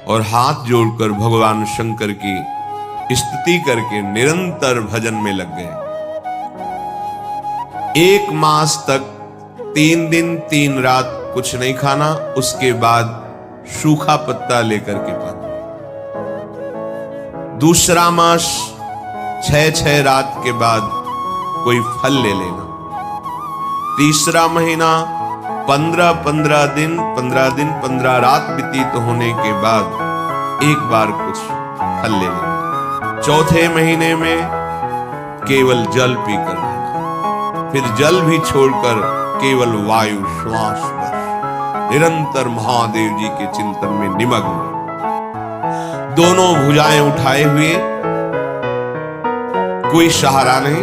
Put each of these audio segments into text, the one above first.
और हाथ जोड़कर भगवान शंकर की स्तुति करके निरंतर भजन में लग गए। 1 मास तक 3 दिन 3 रात कुछ नहीं खाना, उसके बाद सूखा पत्ता लेकर के पाना। दूसरा मास 6 रात के बाद कोई फल ले लेना। तीसरा महीना 15 दिन 15 रात व्यतीत होने के बाद एक बार कुछ फल ले लेना। चौथे महीने में केवल जल पीकर रहना, फिर जल भी छोड़कर केवल वायु श्वास बस, निरंतर महादेव जी के चिंतन में निमग्न। दोनों भुजाएं उठाए हुए, कोई सहारा नहीं,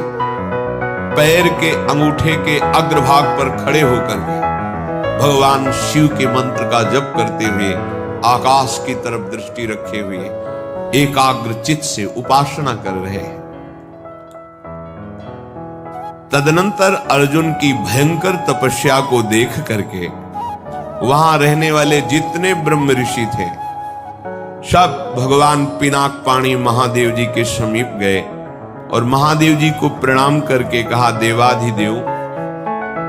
पैर के अंगूठे के अग्रभाग पर खड़े होकर के भगवान शिव के मंत्र का जप करते हुए आकाश की तरफ दृष्टि रखे हुए एकाग्र चित्त से उपासना कर रहे हैं। तदनंतर अर्जुन की भयंकर तपस्या को देख करके वहां रहने वाले जितने ब्रह्म ऋषि थे सब भगवान पिनाक पाणी महादेव जी के समीप गए और महादेव जी को प्रणाम करके कहा, देवाधिदेव,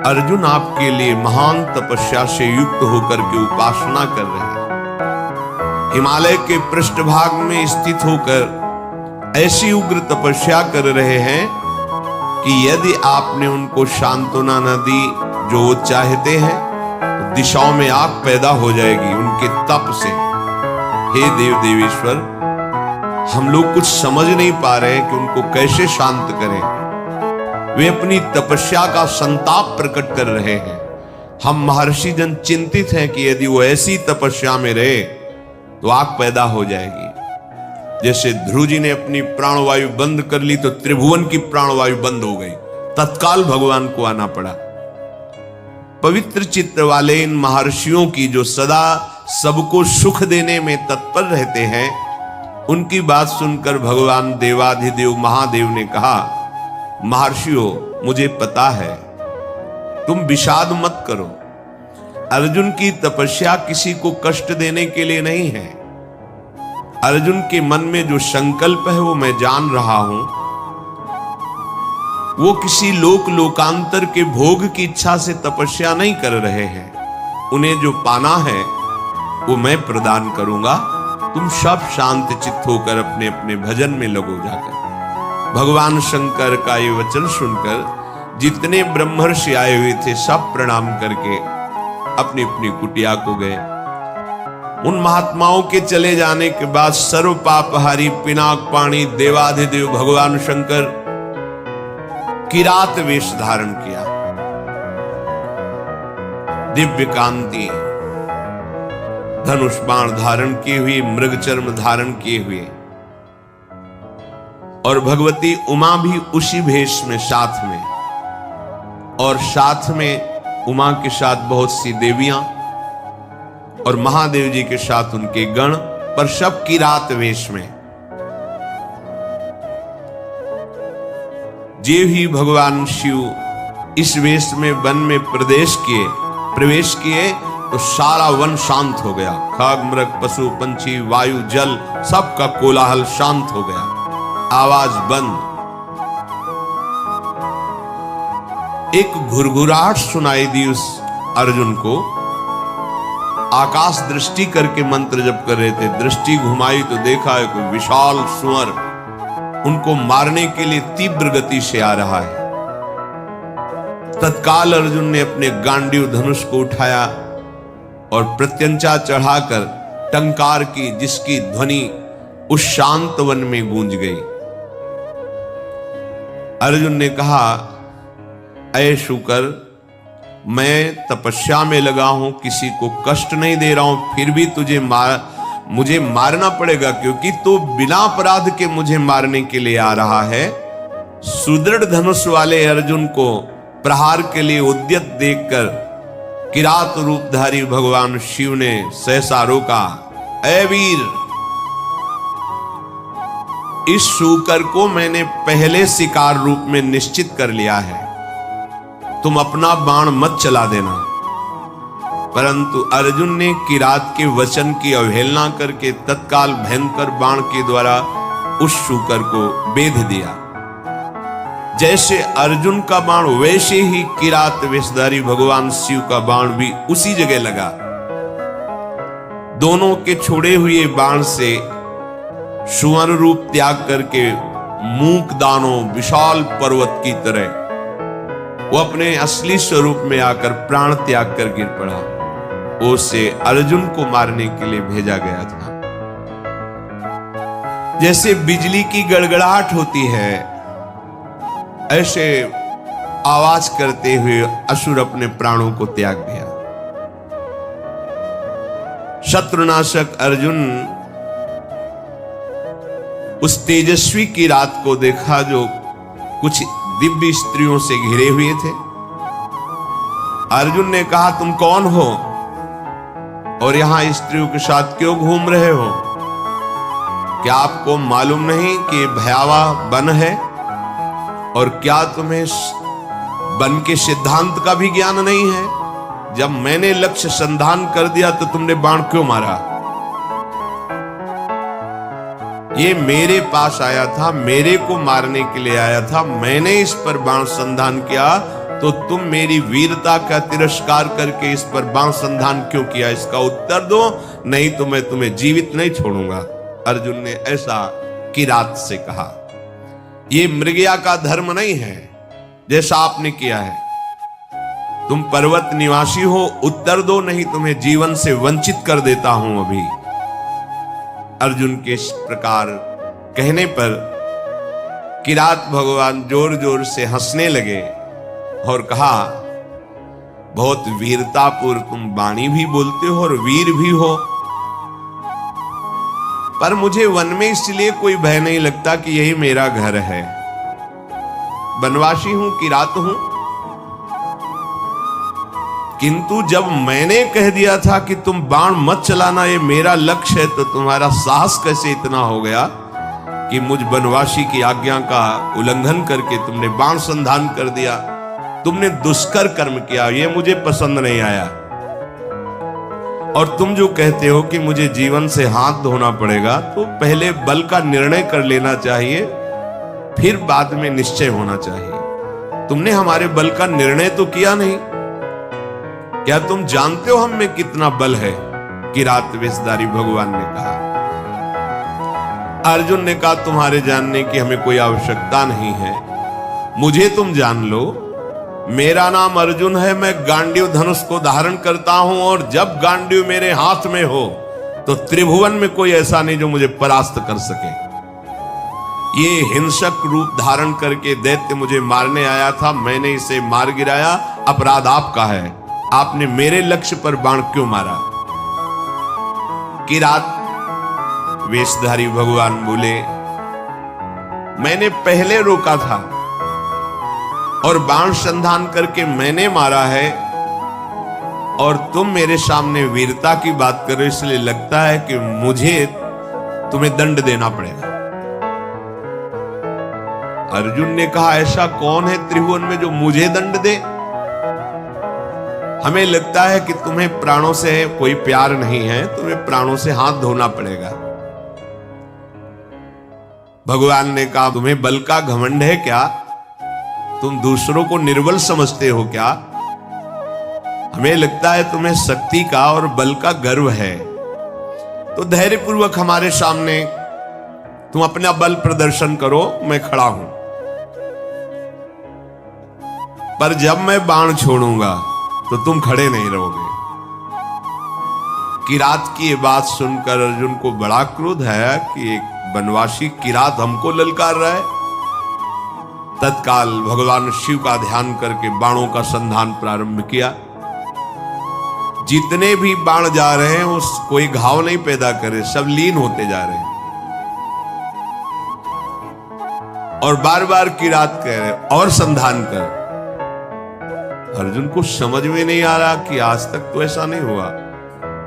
अर्जुन आपके लिए महान तपस्या से युक्त होकर के उपासना कर रहे हैं। हिमालय के पृष्ठभाग में स्थित होकर ऐसी उग्र तपस्या कर रहे हैं कि यदि आपने उनको सांत्वना न दी जो वो चाहते हैं तो दिशाओं में आग पैदा हो जाएगी उनके तप से। हे देव देवेश्वर, हम लोग कुछ समझ नहीं पा रहे हैं कि उनको कैसे शांत करें। वे अपनी तपस्या का संताप प्रकट कर रहे हैं। हम महर्षि जन चिंतित हैं कि यदि वो ऐसी तपस्या में रहे तो आग पैदा हो जाएगी। जैसे ध्रुव जी ने अपनी प्राणवायु बंद कर ली तो त्रिभुवन की प्राणवायु बंद हो गई, तत्काल भगवान को आना पड़ा। पवित्र चित्त वाले इन महर्षियों की जो सदा सबको सुख देने में तत्पर रहते हैं, उनकी बात सुनकर भगवान देवाधिदेव महादेव ने कहा, महर्षियों, मुझे पता है, तुम विषाद मत करो। अर्जुन की तपस्या किसी को कष्ट देने के लिए नहीं है। अर्जुन के मन में जो संकल्प है वो मैं जान रहा हूं। वो किसी लोकांतर के भोग की इच्छा से तपस्या नहीं कर रहे हैं। उन्हें जो पाना है वो मैं प्रदान करूंगा। तुम सब शांत चित्त होकर अपने अपने भजन में लगो जाकर। भगवान शंकर का ये वचन सुनकर जितने ब्रह्मर्षि आए हुए थे सब प्रणाम करके अपनी अपनी कुटिया को गए। उन महात्माओं के चले जाने के बाद सर्व पापहारी पिनाक पाणी देवाधिदेव भगवान शंकर किरात वेश धारण किया। दिव्य कांति, धनुष बाण धारण किए हुए, मृग चर्म धारण किए हुए, और भगवती उमा भी उसी भेष में साथ में, और साथ में उमा के साथ बहुत सी देवियां और महादेव जी के साथ उनके गण, पर सब किरात वेश में। जे ही भगवान शिव इस वेश में वन में प्रवेश किए तो सारा वन शांत हो गया। खग मृग पशु पंछी वायु जल सबका कोलाहल शांत हो गया, आवाज बंद। एक घुरघुराहट सुनाई दी उस अर्जुन को। आकाश दृष्टि करके मंत्र जप कर रहे थे। दृष्टि घुमाई तो देखा है कोई विशाल सुअर उनको मारने के लिए तीव्र गति से आ रहा है। तत्काल अर्जुन ने अपने गांडीव धनुष को उठाया और प्रत्यंचा चढ़ाकर टंकार की, जिसकी ध्वनि उस शांत वन में गूंज गई। अर्जुन ने कहा, ऐ शुकर, मैं तपस्या में लगा हूं, किसी को कष्ट नहीं दे रहा हूं, फिर भी मुझे मारना पड़ेगा, क्योंकि तो बिना अपराध के मुझे मारने के लिए आ रहा है। सुदृढ़ धनुष वाले अर्जुन को प्रहार के लिए उद्यत देखकर किरात रूपधारी भगवान शिव ने सहसा रोका। ऐ वीर, इस शूकर को मैंने पहले शिकार रूप में निश्चित कर लिया है, तुम अपना बाण मत चला देना। परंतु अर्जुन ने किरात के वचन की अवहेलना करके तत्काल भयंकर बाण के द्वारा उस शूकर को बेध दिया। जैसे अर्जुन का बाण वैसे ही किरात वेशधारी भगवान शिव का बाण भी उसी जगह लगा। दोनों के छोड़े हुए बाण से सुवर्ण रूप त्याग करके मूक दानों विशाल पर्वत की तरह वो अपने असली स्वरूप में आकर प्राण त्याग कर गिर पड़ा। उसे अर्जुन को मारने के लिए भेजा गया था। जैसे बिजली की गड़गड़ाहट होती है, ऐसे आवाज करते हुए असुर अपने प्राणों को त्याग दिया। शत्रुनाशक अर्जुन उस तेजस्वी की रात को देखा जो कुछ दिव्य स्त्रियों से घिरे हुए थे। अर्जुन ने कहा, तुम कौन हो और यहां स्त्रियों के साथ क्यों घूम रहे हो? क्या आपको मालूम नहीं कि भयावह वन है? और क्या तुम्हें वन के सिद्धांत का भी ज्ञान नहीं है? जब मैंने लक्ष्य संधान कर दिया तो तुमने बाण क्यों मारा? ये मेरे पास आया था, मेरे को मारने के लिए आया था, मैंने इस पर बाण संधान किया, तो तुम मेरी वीरता का तिरस्कार करके इस पर बाण संधान क्यों किया? इसका उत्तर दो, नहीं तो मैं तुम्हें जीवित नहीं छोड़ूंगा। अर्जुन ने ऐसा किरात से कहा। ये मृगया का धर्म नहीं है जैसा आपने किया है। तुम पर्वत निवासी हो, उत्तर दो, नहीं तुम्हें जीवन से वंचित कर देता हूं अभी। अर्जुन के इस प्रकार कहने पर किरात भगवान जोर जोर से हंसने लगे और कहा, बहुत वीरतापूर्व तुम वाणी भी बोलते हो और वीर भी हो, पर मुझे वन में इसलिए कोई भय नहीं लगता कि यही मेरा घर है। वनवासी हूं, किरात हूं, किंतु जब मैंने कह दिया था कि तुम बाण मत चलाना, ये मेरा लक्ष्य है, तो तुम्हारा साहस कैसे इतना हो गया कि मुझ वनवासी की आज्ञा का उल्लंघन करके तुमने बाण संधान कर दिया? तुमने दुष्कर कर्म किया, ये मुझे पसंद नहीं आया। और तुम जो कहते हो कि मुझे जीवन से हाथ धोना पड़ेगा, तो पहले बल का निर्णय कर लेना चाहिए, फिर बाद में निश्चय होना चाहिए। तुमने हमारे बल का निर्णय तो किया नहीं। क्या तुम जानते हो हम में कितना बल है? किरात वेशधारी भगवान ने कहा। अर्जुन ने कहा, तुम्हारे जानने की हमें कोई आवश्यकता नहीं है, मुझे तुम जान लो। मेरा नाम अर्जुन है, मैं गांडीव धनुष को धारण करता हूं, और जब गांडीव मेरे हाथ में हो तो त्रिभुवन में कोई ऐसा नहीं जो मुझे परास्त कर सके। ये हिंसक रूप धारण करके दैत्य मुझे मारने आया था, मैंने इसे मार गिराया, अपराध आपका है। आपने मेरे लक्ष्य पर बाण क्यों मारा? किरात वेशधारी भगवान बोले, मैंने पहले रोका था और बाण संधान करके मैंने मारा है, और तुम मेरे सामने वीरता की बात करो, इसलिए लगता है कि मुझे तुम्हें दंड देना पड़ेगा। अर्जुन ने कहा, ऐसा कौन है त्रिभुवन में जो मुझे दंड दे? हमें लगता है कि तुम्हें प्राणों से कोई प्यार नहीं है, तुम्हें प्राणों से हाथ धोना पड़ेगा। भगवान ने कहा, तुम्हें बल का घमंड है क्या? तुम दूसरों को निर्बल समझते हो क्या? हमें लगता है तुम्हें शक्ति का और बल का गर्व है। तो धैर्यपूर्वक हमारे सामने तुम अपना बल प्रदर्शन करो, मैं खड़ा हूं। पर जब मैं बाण छोड़ूंगा तो तुम खड़े नहीं रहोगे। किरात की ये बात सुनकर अर्जुन को बड़ा क्रोध है कि एक वनवासी किरात हमको ललकार रहा है। तत्काल भगवान शिव का ध्यान करके बाणों का संधान प्रारंभ किया। जितने भी बाण जा रहे हैं उस कोई घाव नहीं पैदा करे, सब लीन होते जा रहे हैं। और बार बार किरात कह रहे, और संधान कर। अर्जुन को समझ में नहीं आ रहा कि आज तक तो ऐसा नहीं हुआ।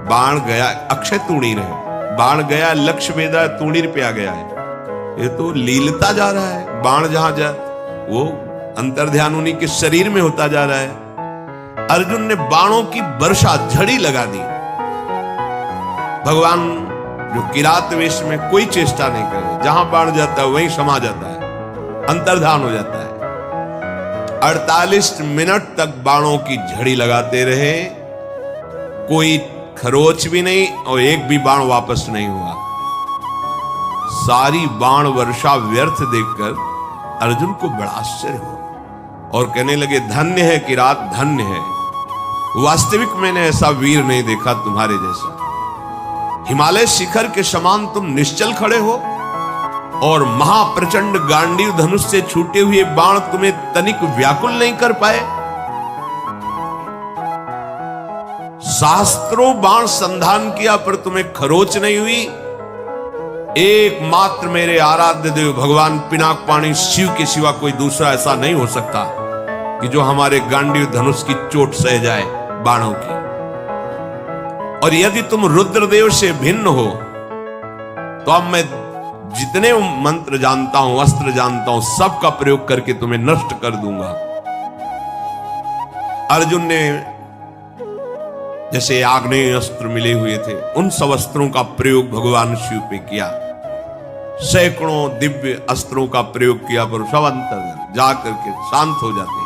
बाण गया, अक्षय तूणीर है, बाण गया, लक्ष्य भेदा, तूणीर पे आ गया है। ये तो लीलता जा रहा है। बाण जहां जा वो अंतर्ध्यान उन्हीं के शरीर में होता जा रहा है। अर्जुन ने बाणों की वर्षा झड़ी लगा दी। भगवान जो किरात वेश में कोई चेष्टा नहीं करे, जहां बाण जाता है वहीं समा जाता है, अंतर्धान हो जाता है। 48 मिनट तक बाणों की झड़ी लगाते रहे, कोई खरोच भी नहीं और एक भी बाण वापस नहीं हुआ। सारी बाण वर्षा व्यर्थ देखकर अर्जुन को बड़ा आश्चर्य हुआ और कहने लगे, धन्य है किरात, धन्य है। वास्तविक मैंने ऐसा वीर नहीं देखा तुम्हारे जैसा। हिमालय शिखर के समान तुम निश्चल खड़े हो और महाप्रचंड गांडीव धनुष से छूटे हुए बाण तुम्हें तनिक व्याकुल नहीं कर पाए। शास्त्रों बाण संधान किया पर तुम्हें खरोच नहीं हुई। एकमात्र मेरे आराध्य देव भगवान पिनाकपाणी शिव के सिवा कोई दूसरा ऐसा नहीं हो सकता कि जो हमारे गांडीव धनुष की चोट सह जाए बाणों की। और यदि तुम रुद्रदेव से भिन्न हो तो अब मैं जितने मंत्र जानता हूं, अस्त्र जानता हूं, सबका प्रयोग करके तुम्हें नष्ट कर दूंगा। अर्जुन ने जैसे आग्नेय अस्त्र मिले हुए थे, उन सब अस्त्रों का प्रयोग भगवान शिव पे किया। सैकड़ों दिव्य अस्त्रों का प्रयोग किया पर सब अंतर जाकर के शांत हो जाते।